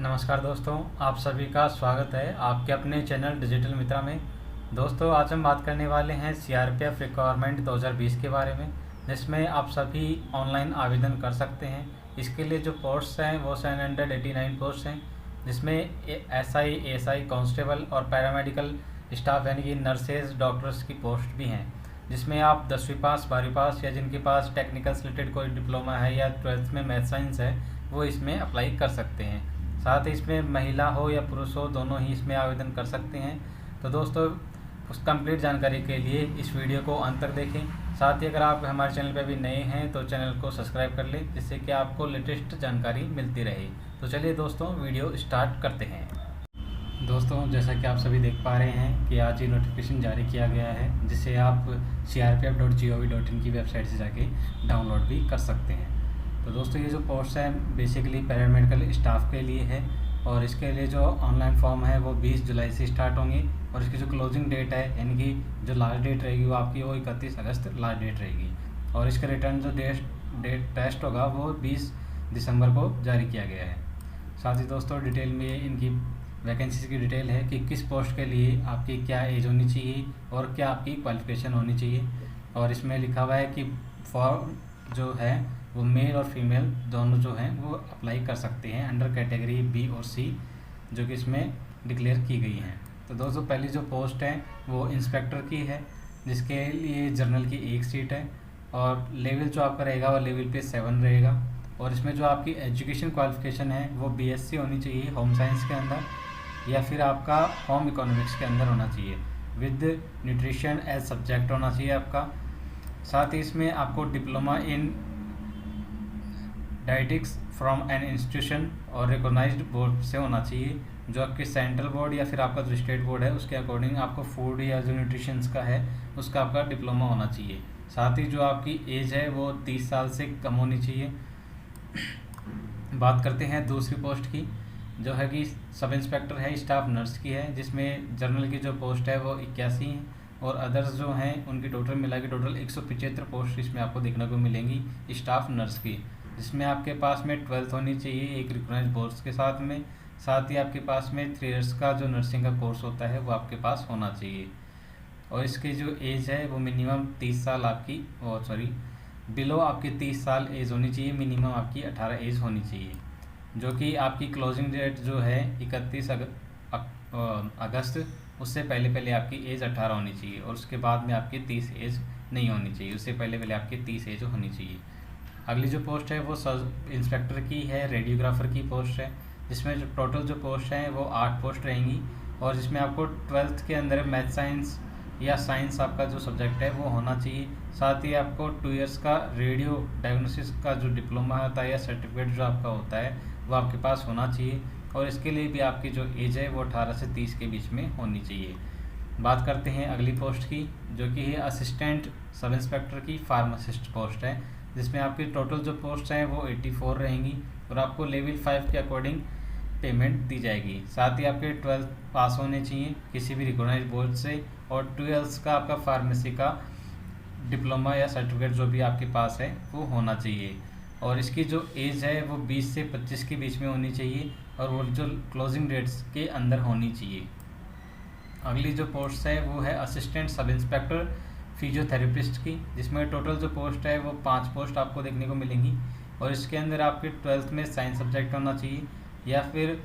नमस्कार दोस्तों, आप सभी का स्वागत है आपके अपने चैनल डिजिटल मित्रा में। दोस्तों, आज हम बात करने वाले हैं सीआरपीएफ रिक्वायरमेंट 2020 के बारे में, जिसमें आप सभी ऑनलाइन आवेदन कर सकते हैं। इसके लिए जो पोस्ट्स हैं वो 789 पोस्ट हैं, जिसमें एसआई, एएसआई, कांस्टेबल और पैरामेडिकल स्टाफ यानी कि नर्सेज, डॉक्टर्स की पोस्ट भी हैं, जिसमें आप 10वीं पास, 12वीं पास या जिनके पास टेक्निकल से रिलेटेड कोई डिप्लोमा है या 12th में मैथ साइंस है वो इसमें अप्लाई कर सकते हैं। साथ ही इसमें महिला हो या पुरुष हो, दोनों ही इसमें आवेदन कर सकते हैं। तो दोस्तों, उस कंप्लीट जानकारी के लिए इस वीडियो को अंत तक देखें। साथ ही अगर आप हमारे चैनल पर भी नए हैं तो चैनल को सब्सक्राइब कर लें, जिससे कि आपको लेटेस्ट जानकारी मिलती रहे। तो चलिए दोस्तों, वीडियो स्टार्ट करते हैं। दोस्तों, जैसा कि आप सभी देख पा रहे हैं कि आज ये नोटिफिकेशन जारी किया गया है, जिसे आप crpf.gov.in की वेबसाइट से जाके डाउनलोड भी कर सकते हैं। तो दोस्तों, ये जो पोस्ट है बेसिकली पैरामेडिकल स्टाफ के लिए है, और इसके लिए जो ऑनलाइन फॉर्म है वो 20 जुलाई से स्टार्ट होंगे, और इसकी जो क्लोजिंग डेट है यानी कि जो लास्ट डेट रहेगी वो आपकी वो 31 अगस्त लास्ट डेट रहेगी, और इसका रिटर्न जो डेट टेस्ट होगा वो 20 दिसंबर को जारी किया गया है। साथ ही दोस्तों, डिटेल में इनकी वैकेंसीज की डिटेल है कि किस पोस्ट के लिए आपकी क्या एज होनी चाहिए और क्या आपकी क्वालिफिकेशन होनी चाहिए, और इसमें लिखा हुआ है कि फॉर्म जो है वो मेल और फीमेल दोनों जो हैं वो अप्लाई कर सकते हैं अंडर कैटेगरी बी और सी, जो कि इसमें डिक्लेयर की गई हैं। तो दोस्तों, पहली जो पोस्ट है वो इंस्पेक्टर की है, जिसके लिए जर्नल की एक सीट है, और लेवल जो आपका रहेगा वो लेवल पे 7 रहेगा, और इसमें जो आपकी एजुकेशन क्वालिफिकेशन है वो बीएससी होनी चाहिए होम साइंस के अंदर, या फिर आपका होम इकोनॉमिक्स के अंदर होना चाहिए, विद न्यूट्रिशन एज सब्जेक्ट होना चाहिए आपका। साथ ही इसमें आपको diploma in dietetics from an institution और रिकॉग्नाइज्ड बोर्ड से होना चाहिए, जो आपके सेंट्रल बोर्ड या फिर आपका जो स्टेट बोर्ड है उसके अकॉर्डिंग आपको फूड या जो न्यूट्रिशंस का है उसका आपका डिप्लोमा होना चाहिए। साथ ही जो आपकी एज है वो 30 साल से कम होनी चाहिए। बात करते हैं दूसरी पोस्ट की, जो है कि सब इंस्पेक्टर है, स्टाफ नर्स की है, जिसमें जर्नल की जो पोस्ट है वो 81 है, और अदर्स जो हैं उनकी टोटल मिला के टोटल 175 पोस्ट इसमें आपको देखने को मिलेंगी स्टाफ नर्स की, जिसमें आपके पास में 12th होनी चाहिए एक रिकॉग्नाइज्ड बोर्ड्स के साथ में। साथ ही आपके पास में 3 इयर्स का जो नर्सिंग का कोर्स होता है वो आपके पास होना चाहिए, और इसकी जो एज है वो मिनिमम 30 साल आपकी, और सॉरी बिलो आपकी 30 साल एज होनी चाहिए, मिनिमम आपकी 18 एज होनी चाहिए, जो कि आपकी क्लोजिंग डेट जो है 31 अगस्त, उससे पहले पहले आपकी एज 18 होनी चाहिए, और उसके बाद में आपकी 30 एज नहीं होनी चाहिए, उससे पहले पहले आपकी 30 एज होनी चाहिए। अगली जो पोस्ट है वो सब इंस्पेक्टर की है, रेडियोग्राफर की पोस्ट है, जिसमें जो टोटल जो पोस्ट हैं वो 8 पोस्ट रहेंगी, और जिसमें आपको 12th के अंदर मैथ साइंस या साइंस आपका जो सब्जेक्ट है वो होना चाहिए। साथ ही आपको 2 इयर्स का रेडियो डायग्नोसिस का जो डिप्लोमा होता है या सर्टिफिकेट जो आपका होता है वो आपके पास होना चाहिए, और इसके लिए भी आपकी जो एज है वो 18 से 30 के बीच में होनी चाहिए। बात करते हैं अगली पोस्ट की, जो कि है असिस्टेंट सब इंस्पेक्टर की फार्मासिस्ट पोस्ट है, जिसमें आपकी टोटल जो पोस्ट हैं वो 84 रहेंगी, और आपको लेवल 5 के अकॉर्डिंग पेमेंट दी जाएगी। साथ ही आपके 12th पास होने चाहिए किसी भी रिकॉग्नाइज्ड बोर्ड से, और 12th का आपका फार्मेसी का डिप्लोमा या सर्टिफिकेट जो भी आपके पास है वो होना चाहिए, और इसकी जो एज है वो 20 से 25 के बीच में होनी चाहिए, और वो जो क्लोजिंग डेट्स के अंदर होनी चाहिए। अगली जो पोस्ट है वो है असिस्टेंट सब इंस्पेक्टर फिजियोथेरेपिस्ट की, जिसमें टोटल जो पोस्ट है वो 5 पोस्ट आपको देखने को मिलेंगी, और इसके अंदर आपके 12th में साइंस सब्जेक्ट होना चाहिए, या फिर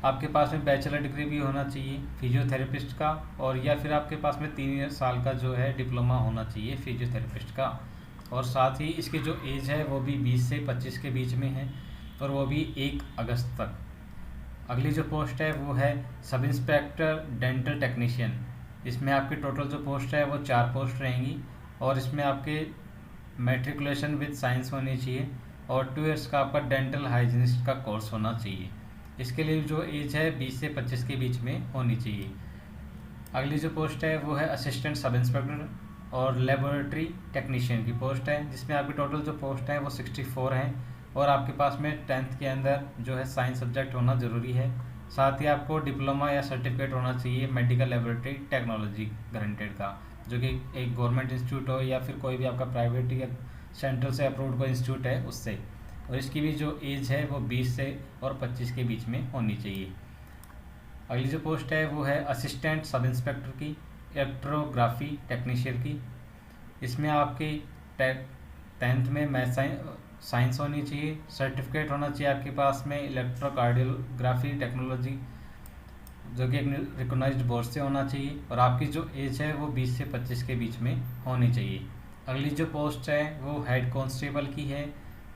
आपके पास में बैचलर डिग्री भी होना चाहिए फिजियोथेरेपिस्ट का, और या फिर आपके पास में 3 साल का जो है डिप्लोमा होना चाहिए फिजियोथेरेपिस्ट का, और साथ ही इसकी जो एज है वो भी 20 से 25 के बीच में है, और वो भी 1 अगस्त तक। अगली जो पोस्ट है वो है सब इंस्पेक्टर डेंटल टेक्नीशियन, इसमें आपकी टोटल जो पोस्ट है वो 4 पोस्ट रहेंगी, और इसमें आपके मैट्रिकुलेशन विद साइंस होनी चाहिए, और 2 इयर्स का आपका डेंटल हाइजीनिस्ट का कोर्स होना चाहिए। इसके लिए जो एज है 20 से 25 के बीच में होनी चाहिए। अगली जो पोस्ट है वो है असिस्टेंट सब इंस्पेक्टर और लेबोरेटरी टेक्नीशियन की पोस्ट है, जिसमें आपकी टोटल जो पोस्ट है वो 64 हैं, और आपके पास में 10th के अंदर जो है साइंस सब्जेक्ट होना ज़रूरी है। साथ ही आपको डिप्लोमा या सर्टिफिकेट होना चाहिए मेडिकल लेबोरेटरी टेक्नोलॉजी गारंटेड का, जो कि एक गवर्नमेंट इंस्टीट्यूट हो या फिर कोई भी आपका प्राइवेट या सेंट्रल से अप्रूव्ड कोई इंस्टीट्यूट है उससे। और इसकी भी जो एज है वो 20 से और 25 के बीच में होनी चाहिए। अगली जो पोस्ट है वो है असिस्टेंट सब इंस्पेक्टर की, इलेक्ट्रोग्राफी टेक्नीशियन की। इसमें आपकी 10th में मैथ साइंस होनी चाहिए, सर्टिफिकेट होना चाहिए आपके पास में इलेक्ट्रोकार्डियोग्राफी टेक्नोलॉजी, जो कि एक रिकॉग्नाइज्ड बोर्ड से होना चाहिए, और आपकी जो एज है वो 20 से 25 के बीच में होनी चाहिए। अगली जो पोस्ट है वो हेड कांस्टेबल की है,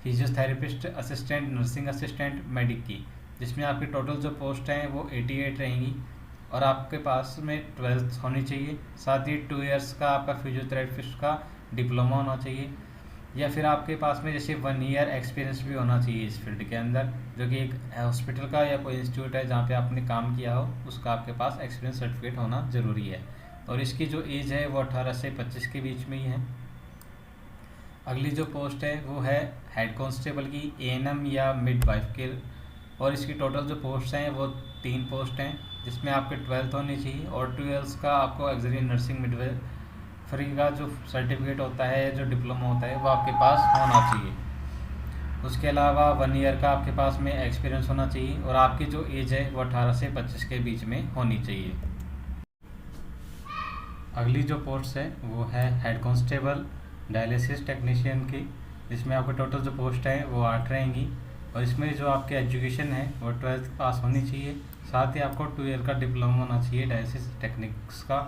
physiotherapist assistant, nursing assistant, medic की, जिसमें आपकी टोटल जो पोस्ट हैं वो 88 रहेंगी, और आपके पास में 12th होनी चाहिए। साथ ही 2 इयर्स का आपका फिजियोथेरेपिस्ट का डिप्लोमा होना चाहिए, या फिर आपके पास में जैसे 1 ईयर एक्सपीरियंस भी होना चाहिए इस फील्ड के अंदर, जो कि एक हॉस्पिटल का या कोई इंस्टीट्यूट है जहाँ पे आपने काम किया हो, उसका आपके पास एक्सपीरियंस सर्टिफिकेट होना ज़रूरी है। और इसकी जो एज है वो 18 से 25 के बीच में ही है। अगली जो पोस्ट है वो है हेड कांस्टेबल की, एएनएम या मिडवाइफ के, और इसकी टोटल जो पोस्ट हैं वो 3 पोस्ट हैं, जिसमें आपके 12th होनी चाहिए, और 2 इयर्स का आपको ऑक्सिलरी नर्सिंग मिडवाइफरी का जो सर्टिफिकेट होता है, जो डिप्लोमा होता है, वो आपके पास होना चाहिए। उसके अलावा 1 ईयर का आपके पास में एक्सपीरियंस होना चाहिए, और आपकी जो एज है वो 18 से 25 के बीच में होनी चाहिए। अगली जो पोस्ट है वो है हेड कांस्टेबल डायलिसिस टेक्नीशियन की, जिसमें आपके टोटल जो पोस्ट हैं वो 8 रहेंगी, और इसमें जो आपके एजुकेशन है वो 12th पास होनी चाहिए। साथ ही आपको 2 ईयर का डिप्लोमा होना चाहिए डायलिसिस टेक्निक्स का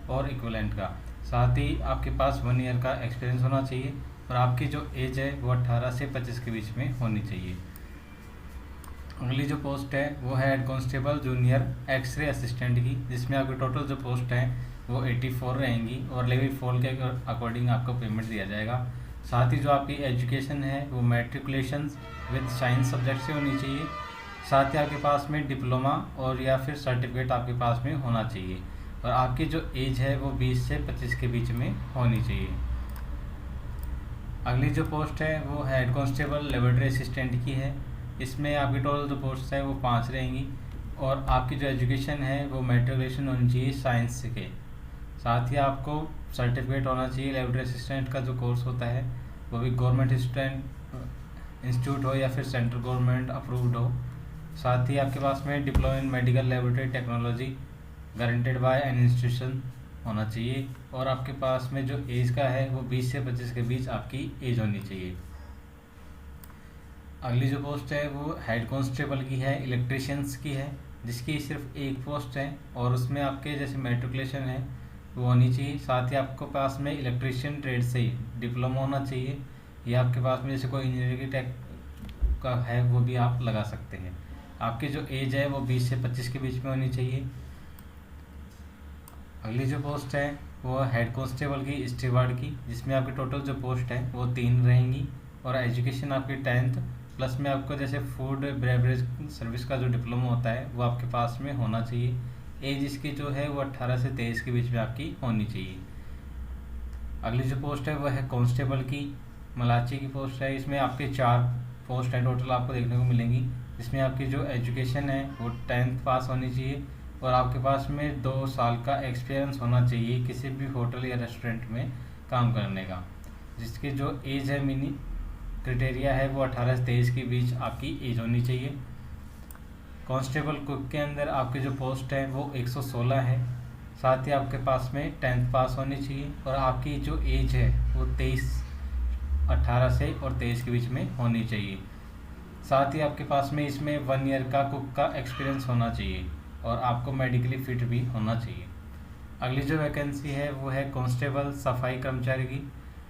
और इक्विवेलेंट का। साथ ही आपके पास 1 ईयर का एक्सपीरियंस होना चाहिए, और आपकी जो एज है वो 18 से 25 के बीच में होनी चाहिए। अगली जो पोस्ट है वो है head constable junior X ray assistant की, जिसमें आपके टोटल जो पोस्ट हैं वो 84 रहेंगी, और लेवल 4 के अकॉर्डिंग आपको पेमेंट दिया जाएगा। साथ ही जो आपकी एजुकेशन है वो मैट्रिकुलेशन विद साइंस सब्जेक्ट से होनी चाहिए। साथ ही आपके पास में डिप्लोमा और या फिर सर्टिफिकेट आपके पास में होना चाहिए, और आपकी जो एज है वो 20 से 25 के बीच में होनी चाहिए। अगली जो पोस्ट है वो हेड कांस्टेबल लेबोरेटरी असिस्टेंट की है। इसमें आपकी टोटल जो पोस्ट है वो 5 रहेंगी, और आपकी जो एजुकेशन है वो मैट्रिकुलेशन होनी चाहिए साइंस के। साथ ही आपको सर्टिफिकेट होना चाहिए लेबोरेटरी असिस्टेंट का जो कोर्स होता है, वो भी गवर्नमेंट इंस्टीट्यूट हो या फिर सेंट्रल गवर्नमेंट अप्रूव्ड हो। साथ ही आपके पास में diploma in medical laboratory technology guaranteed bye an institution होना चाहिए, और आपके पास में जो एज का है वो 20 से 25 के बीच आपकी एज होनी चाहिए। अगली जो पोस्ट है वो हेड कांस्टेबल की है, इलेक्ट्रीशियंस की है, जिसकी सिर्फ एक पोस्ट है, और उसमें आपके जैसे मैट्रिकुलेशन है वो होनी चाहिए। साथ ही आपको पास में इलेक्ट्रीशियन ट्रेड से ही डिप्लोमा होना चाहिए, या आपके पास में जैसे कोई इंजीनियरिंग टेक का है वो भी आप लगा सकते हैं। आपकी जो एज है वो 20 से 25 के बीच में होनी चाहिए। अगली जो पोस्ट है वो हेड कांस्टेबल की स्टीवार्ड की, जिसमें आपकी टोटल जो पोस्ट है वो 3 रहेंगी, और एजुकेशन आपकी 10th प्लस में आपको जैसे फूड बेवरेज सर्विस का जो डिप्लोमा होता है वो आपके पास में होना चाहिए। एज इसकी जो है वो 18 से 23 के बीच में आपकी होनी चाहिए। अगली जो पोस्ट है वो है कांस्टेबल की मलाची की पोस्ट है। इसमें आपके 4 पोस्ट है टोटल आपको देखने को मिलेंगी, जिसमें आपकी जो एजुकेशन है वो 10th पास होनी चाहिए, और आपके पास में 2 साल का एक्सपीरियंस होना चाहिए किसी भी होटल या रेस्टोरेंट में काम करने का, जिसकी जो एज है मिनी क्राइटेरिया है वो 18 से 23 के बीच आपकी एज होनी चाहिए। कांस्टेबल कुक के अंदर आपकी जो पोस्ट है वो 116 है। साथ ही आपके पास में 10th पास होनी चाहिए, और आपकी जो एज है वो 18 से और 23 के बीच में होनी चाहिए। साथ ही आपके पास में इसमें 1 ईयर का कुक का एक्सपीरियंस होना चाहिए, और आपको मेडिकली फिट भी होना चाहिए। अगली जो वैकेंसी है वो है कांस्टेबल सफाई कर्मचारी की,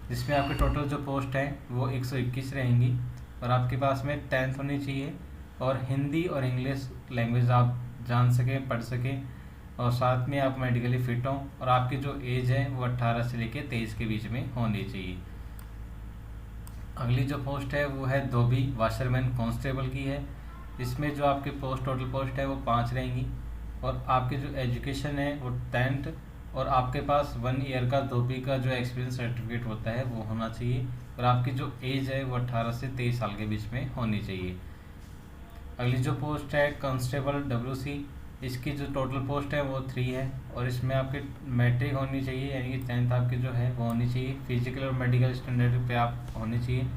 जिसमें आपके टोटल जो पोस्ट हैं वो 121 रहेंगी, और आपके पास में 10th होनी चाहिए, और हिंदी और इंग्लिश लैंग्वेज आप जान सकें, पढ़ सकें, और साथ में आप मेडिकली फिट हों, और आपकी जो एज है वो 18 से लेकर 23 के बीच में होनी चाहिए। अगली जो पोस्ट है वो है धोबी वाशरमैन कांस्टेबल की है। इसमें जो आपकी टोटल पोस्ट है वो 5 रहेंगी, और आपकी जो एजुकेशन है वो 10th, और आपके पास 1 ईयर का धोबी का जो एक्सपीरियंस सर्टिफिकेट होता है वो होना चाहिए, और आपकी जो एज है वो 18 से 23 साल के बीच में होनी चाहिए। अगली जो पोस्ट है कांस्टेबल WC, इसकी जो टोटल पोस्ट है वो 3 है, और इसमें आपकी मैट्रिक होनी चाहिए, यानी कि 10th आपकी जो है वो होनी चाहिए। फिजिकल और मेडिकल स्टैंडर्ड पे आप होनी चाहिए।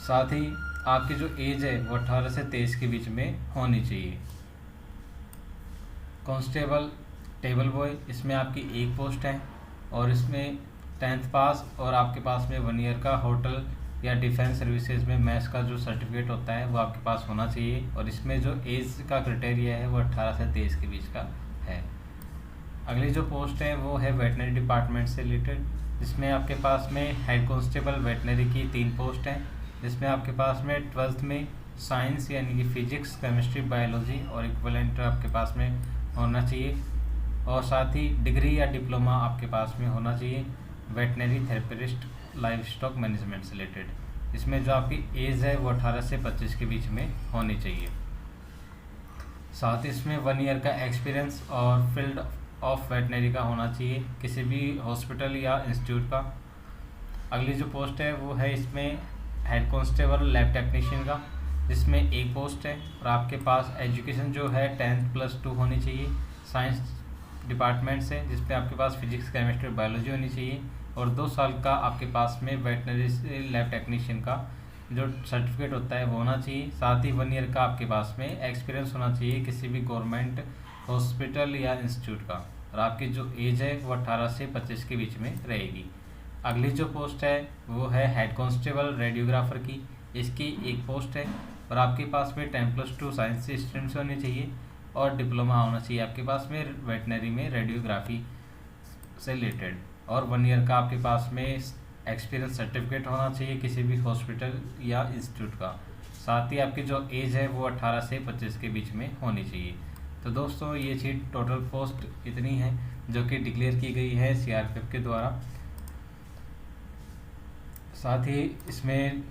साथ ही आपकी जो एज है वो 18 से 23 के बीच में होनी चाहिए। कांस्टेबल टेबल बॉय, इसमें आपकी एक पोस्ट है और इसमें 10th पास और आपके पास में 1 ईयर का होटल या डिफेंस सर्विसेज में मैथ्स का जो सर्टिफिकेट होता है वो आपके पास होना चाहिए। और इसमें जो एज का क्राइटेरिया है वो 18 से 23 के बीच का है। अगली जो पोस्ट है वो है वेटनरी डिपार्टमेंट से रिलेटेड, जिसमें आपके पास में हेड कांस्टेबल वेटनरी की 3 पोस्ट हैं, जिसमें आपके पास में 12th में साइंस यानी कि फिजिक्स, केमिस्ट्री, बायोलॉजी और इक्विवेलेंट आपके पास में होना चाहिए। और साथ ही डिग्री या डिप्लोमा आपके पास में होना चाहिए veterinary therapist life stock management से रिलेटेड। इसमें जो आपकी एज है वो 18 से 25 के बीच में होनी चाहिए। साथ ही इसमें 1 ईयर का एक्सपीरियंस और फील्ड ऑफ वेटनरी का होना चाहिए किसी भी हॉस्पिटल या इंस्टीट्यूट का। अगली जो पोस्ट है वो है इसमें हेड कांस्टेबल लैब टेक्नीशियन का, जिसमें एक पोस्ट है और आपके पास एजुकेशन जो है 10th+2 होनी चाहिए साइंस डिपार्टमेंट से, जिसपे आपके पास फिजिक्स, केमिस्ट्री, बायोलॉजी होनी चाहिए और 2 साल का आपके पास में वेटनरी लैब टेक्नीशियन का जो सर्टिफिकेट होता है वो होना चाहिए। साथ ही 1 ईयर का आपके पास में एक्सपीरियंस होना चाहिए किसी भी गवर्नमेंट हॉस्पिटल या इंस्टीट्यूट का। और आपकी जो एज है वो 18 से 25 के बीच में रहेगी। अगली जो पोस्ट है वो है हेड कांस्टेबल रेडियोग्राफर की, इसकी एक पोस्ट है और आपके पास में 10+2 साइंस स्ट्रीम से होनी चाहिए और डिप्लोमा होना चाहिए आपके पास में वेटनरी में रेडियोग्राफी से रिलेटेड। और 1 ईयर का आपके पास में एक्सपीरियंस सर्टिफिकेट होना चाहिए किसी भी हॉस्पिटल या इंस्टीट्यूट का। साथ ही आपकी जो एज है वो 18 से 25 के बीच में होनी चाहिए। तो दोस्तों ये चीज़ टोटल पोस्ट इतनी है जो कि डिक्लेयर की गई है सीआरपीएफ के द्वारा। साथ ही इसमें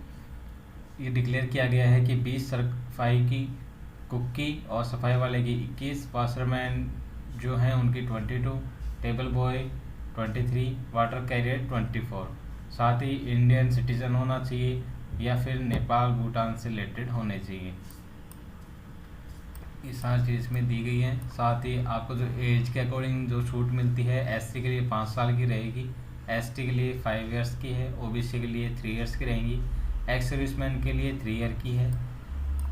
ये डिक्लेयर किया गया है कि 20 सफाई की, कुक की और सफाई वाले की 21, वाशरमैन जो हैं उनकी 22, टेबल बॉय 23, वाटर कैरियर 24। साथ ही इंडियन सिटीजन होना चाहिए या फिर नेपाल, भूटान से रिलेटेड होने चाहिए। ये सारी चीज़ इसमें दी गई हैं। साथ ही आपको जो एज के अकॉर्डिंग जो छूट मिलती है, एससी के लिए 5 साल की रहेगी, एसटी के लिए 5 इयर्स की है, ओबीसी के लिए 3 इयर्स की रहेंगी, एक्स सर्विसमैन के लिए 3 ईयर की है।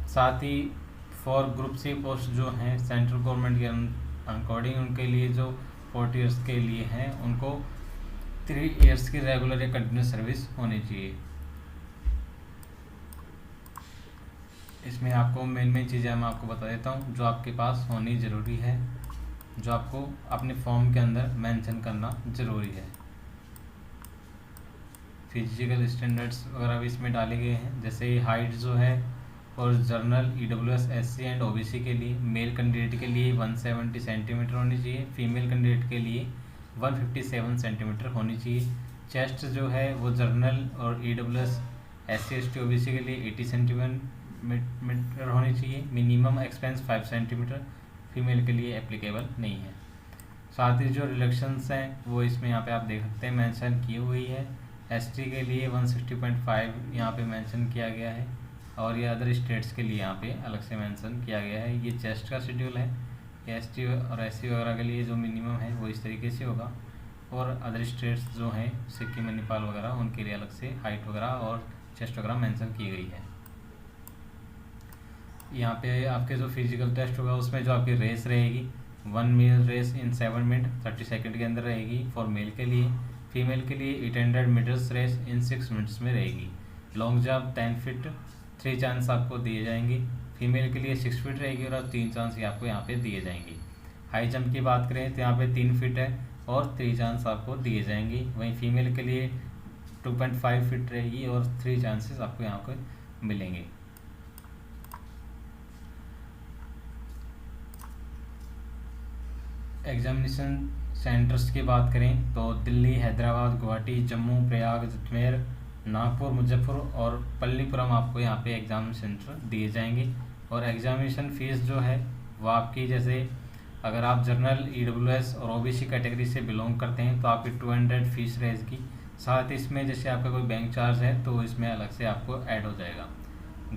साथ ही फॉर ग्रुप सी पोस्ट जो हैं सेंट्रल गवर्नमेंट के अकॉर्डिंग उनके लिए जो 40 इयर्स के लिए हैं उनको 3 इयर्स की रेगुलर या कंटिन्यूस सर्विस होनी चाहिए। इसमें आपको मेन चीज़ें मैं आपको बता देता हूँ जो आपके पास होनी ज़रूरी है, जो आपको अपने फॉर्म के अंदर मेंशन करना ज़रूरी है। फिजिकल स्टैंडर्ड्स वगैरह भी इसमें डाले गए हैं, जैसे हाइट जो है और journal EWS, SC and OBC के लिए मेल कैंडिडेट के लिए 170 सेंटीमीटर होनी चाहिए, फीमेल कैंडिडेट के लिए 157 सेंटीमीटर होनी चाहिए। चेस्ट जो है वो जर्नल और ईडब्ल्यूएस, एससी, एसटी, ओबीसी के लिए 80 सेंटीमीटर होनी चाहिए। मिनिमम एक्सपेंस 5 सेंटीमीटर फीमेल के लिए एप्लीकेबल नहीं है। साथ ही जो रिलेक्शंस हैं वो इसमें यहाँ पे आप देख सकते हैं मेंशन की हुई है। एसटी के लिए 160.5 यहाँ पे मेंशन किया गया है और ये अदर स्टेट्स के लिए यहाँ पे अलग से मेंशन किया गया है। ये चेस्ट का शेड्यूल है, एसटी और एससी वगैरह के लिए जो मिनिमम है वो इस तरीके से होगा और अदर स्टेट्स जो हैं सिक्किम, नेपाल वगैरह उनके लिए अलग से हाइट वगैरह और चेस्ट वगैरह मेंशन की गई है। यहाँ पे आपके जो फिजिकल टेस्ट होगा उसमें जो आपकी रेस रहेगी 1 मील रेस इन 7 मिनट 30 सेकंड के अंदर रहेगी फॉर मेल के लिए। फीमेल के लिए 800 मीटर्स रेस इन 6 मिनट्स में रहेगी। लॉन्ग जंप 10 फीट 3 चांस आपको दिए जाएंगे। फीमेल के लिए 6 फीट रहेगी और 3 चांस ही आपको यहाँ पे दिए जाएंगे। हाई जंप की बात करें तो यहाँ पे 3 फीट है और 3 चांस आपको दिए जाएंगे। वहीं फीमेल के लिए 2.5 फीट रहेगी और 3 चांसेस आपको यहाँ पे मिलेंगे। एग्जामिनेशन सेंटर्स की बात करें तो दिल्ली, हैदराबाद, गुवाहाटी, जम्मू, प्रयाग, अजमेर, नागपुर, मुजफ्फर और पल्लीपुरम आपको यहाँ पे एग्ज़ाम सेंटर दिए जाएंगे। और एग्ज़ामिनेशन फ़ीस जो है वो आपकी, जैसे अगर आप जनरल, ईडब्ल्यूएस और ओबीसी कैटेगरी से बिलोंग करते हैं तो आपकी 200 फीस रहेगी। साथ ही इसमें जैसे आपका कोई बैंक चार्ज है तो इसमें अलग से आपको ऐड हो जाएगा।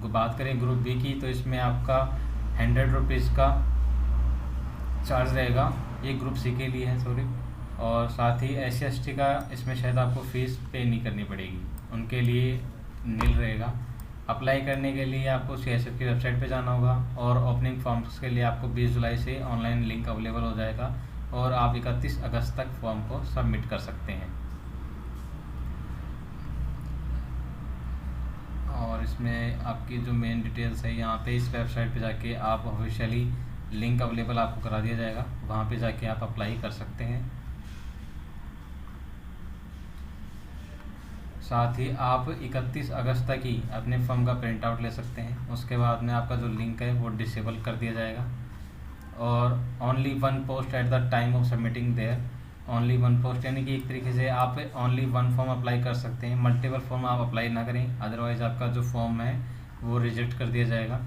बात करें ग्रुप बी की तो इसमें आपका 100 रुपीज़ का चार्ज रहेगा, ये ग्रुप सी के लिए है सॉरी। और साथ ही एससी एसटी का इसमें शायद आपको फ़ीस पे नहीं करनी पड़ेगी, उनके लिए नील रहेगा। अप्लाई करने के लिए आपको CSF की वेबसाइट पे जाना होगा और ओपनिंग फॉर्म्स के लिए आपको 20 जुलाई से ऑनलाइन लिंक अवेलेबल हो जाएगा और आप 31 अगस्त तक फॉर्म को सबमिट कर सकते हैं। और इसमें आपकी जो मेन डिटेल्स है यहाँ पे इस वेबसाइट पे जाके आप ऑफिशियली लिंक अवेलेबल आपको करा दिया जाएगा, वहाँ पे जाके आप अप्लाई कर सकते हैं। साथ ही आप 31 अगस्त तक ही अपने फॉर्म का प्रिंट आउट ले सकते हैं। उसके बाद में आपका जो लिंक है वो डिसेबल कर दिया जाएगा और only one post at the time of submitting there, only one post यानी कि एक तरीके से आप ओनली वन फॉर्म अप्लाई कर सकते हैं। मल्टीपल फॉर्म आप अप्लाई ना करें, अदरवाइज़ आपका जो फॉर्म है वो रिजेक्ट कर दिया जाएगा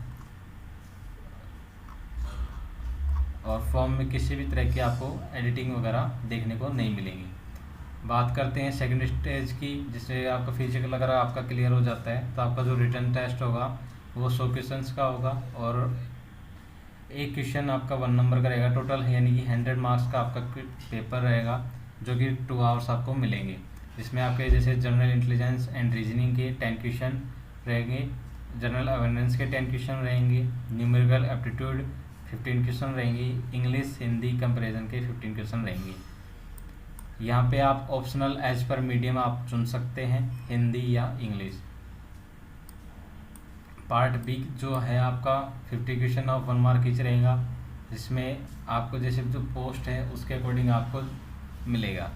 और फॉर्म में किसी भी तरह की आपको एडिटिंग वगैरह देखने को नहीं मिलेगी। बात करते हैं सेकंड स्टेज की, जिससे आपका फिजिकल अगर आपका क्लियर हो जाता है तो आपका जो रिटन टेस्ट होगा वो 100 क्वेश्चंस का होगा और एक क्वेश्चन आपका 1 नंबर का रहेगा टोटल, यानी कि 100 मार्क्स का आपका पेपर रहेगा जो कि 2 आवर्स आपको मिलेंगे। जिसमें आपके जैसे जनरल इंटेलिजेंस एंड रीजनिंग के 10 क्वेश्चन रहेंगे, जनरल अवेयरनेस के 10 क्वेश्चन रहेंगे, न्यूमेरिकल एप्टीट्यूड 15 क्वेश्चन रहेंगे, इंग्लिश हिंदी कंपेरिजन के 15 क्वेश्चन रहेंगे। यहाँ पे आप ऑप्शनल एज पर मीडियम आप चुन सकते हैं, हिंदी या इंग्लिश। पार्ट बी जो है आपका 50 क्वेश्चन और 1 मार्क ईच रहेगा, जिसमें आपको जैसे जो पोस्ट है उसके अकॉर्डिंग आपको मिलेगा।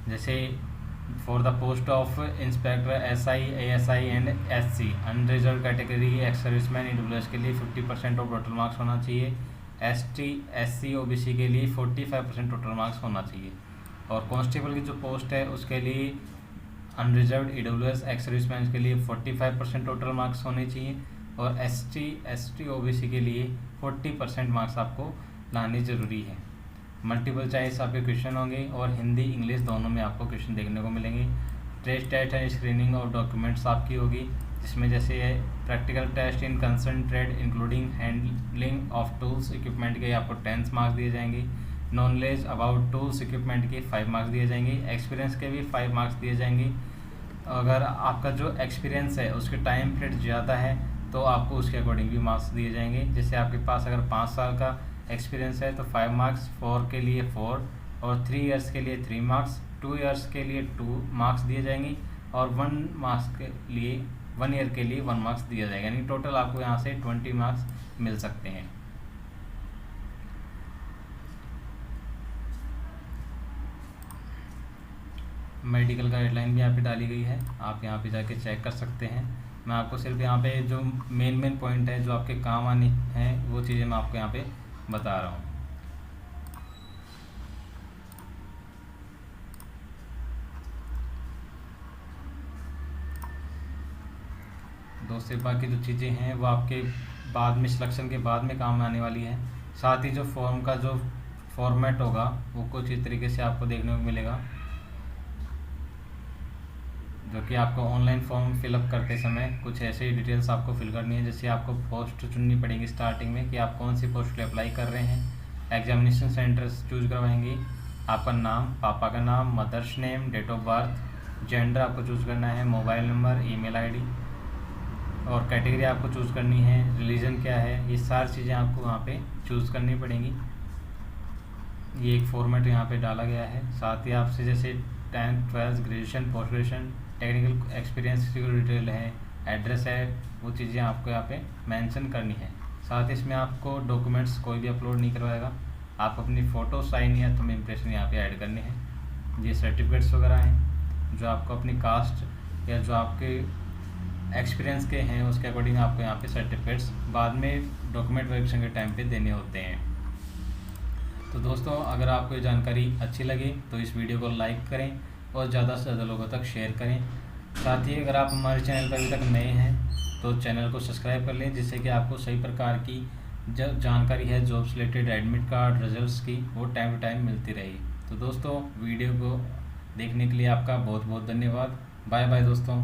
जैसे for the post of inspector SI ASI and SC unreserve category ex serviceman EWS के लिए 50% ऑफ टोटल मार्क्स होना चाहिए, ST SC OBC के लिए 45% टोटल मार्क्स होना चाहिए और कांस्टेबल की जो पोस्ट है उसके लिए अनरिजर्व EWS एक्स सर्विसमैन के लिए 45% टोटल मार्क्स होने चाहिए और ST ST OBC के लिए 40% मार्क्स आपको लाने ज़रूरी है। मल्टीपल चॉइस आपके क्वेश्चन होंगे और हिंदी इंग्लिश दोनों में आपको क्वेश्चन देखने को मिलेंगे। टेस्ट एंड स्क्रीनिंग और डॉक्यूमेंट्स आपकी होगी, जिसमें जैसे है practical test in concern trade including handling of tools equipment के आपको 10 मार्क्स दिए जाएंगे, नॉलेज अबाउट टूल्स इक्विपमेंट के 5 मार्क्स दिए जाएंगे, एक्सपीरियंस के भी 5 मार्क्स दिए जाएंगे। अगर आपका जो एक्सपीरियंस है उसके टाइम पीरियड ज़्यादा है तो आपको उसके अकॉर्डिंग भी मार्क्स दिए जाएंगे। जैसे आपके पास अगर 5 साल का एक्सपीरियंस है तो 5 मार्क्स, 4 के लिए 4 और 3 इयर्स के लिए 3 मार्क्स, 2 इयर्स के लिए 2 मार्क्स दिए जाएंगे और 1 मार्क्स के लिए 1 ईयर के लिए 1 मार्क्स दिया जाएगा, यानी टोटल आपको यहाँ से 20 मार्क्स मिल सकते हैं। मेडिकल गाइडलाइन भी यहाँ पे डाली गई है, आप यहाँ पे जाके चेक कर सकते हैं। मैं आपको सिर्फ यहाँ पे जो मेन पॉइंट है जो आपके काम आने हैं वो चीज़ें मैं आपको यहाँ पे बता रहा हूँ। दोस्तों बाकी जो चीज़ें हैं वो आपके बाद में सिलेक्शन के बाद में काम आने वाली है। साथ ही जो फॉर्म का जो फॉर्मेट होगा वो कुछ इस तरीके से आपको देखने को मिलेगा, जो कि आपको ऑनलाइन फॉर्म फिलअप करते समय कुछ ऐसे ही डिटेल्स आपको फिल करनी है। जैसे आपको पोस्ट चुननी पड़ेगी स्टार्टिंग में कि आप कौन सी पोस्ट के लिए अप्लाई कर रहे हैं, एग्जामिनेशन सेंटर चूज करवाएंगे, आपका नाम, पापा का नाम, mother's name, date of birth, gender आपको चूज़ करना है, मोबाइल नंबर, ईमेल आईडी और कैटेगरी आपको चूज़ करनी है, रिलीजन क्या है, ये सारी चीज़ें आपको वहाँ पे चूज़ करनी पड़ेंगी। ये एक फॉर्मेट यहाँ पे डाला गया है। साथ ही आपसे जैसे 10th 12th graduation, post graduation, technical experience की डिटेल है, एड्रेस है, वो चीज़ें आपको यहाँ पे मेंशन करनी है। साथ ही इसमें आपको डॉक्यूमेंट्स कोई भी अपलोड नहीं करवाएगा, आप अपनी फ़ोटो, साइन या थंब इम्प्रेशन यहाँ पे ऐड करने हैं। ये सर्टिफिकेट्स वगैरह हैं जो आपको अपनी कास्ट या जो आपके एक्सपीरियंस के हैं उसके अकॉर्डिंग आपको यहाँ पे सर्टिफिकेट्स बाद में डॉक्यूमेंट वेरिफिकेशन के टाइम पे देने होते हैं। तो दोस्तों अगर आपको ये जानकारी अच्छी लगे तो इस वीडियो को लाइक करें और ज़्यादा से ज़्यादा लोगों तक शेयर करें। साथ ही अगर आप हमारे चैनल पर अभी तक नए हैं तो चैनल को सब्सक्राइब कर लें, जिससे कि आपको सही प्रकार की जो जानकारी है जॉब से रिलेटेड, एडमिट कार्ड, रिजल्ट्स की, वो टाइम टू टाइम मिलती रही। तो दोस्तों वीडियो को देखने के लिए आपका बहुत बहुत धन्यवाद। बाय बाय दोस्तों।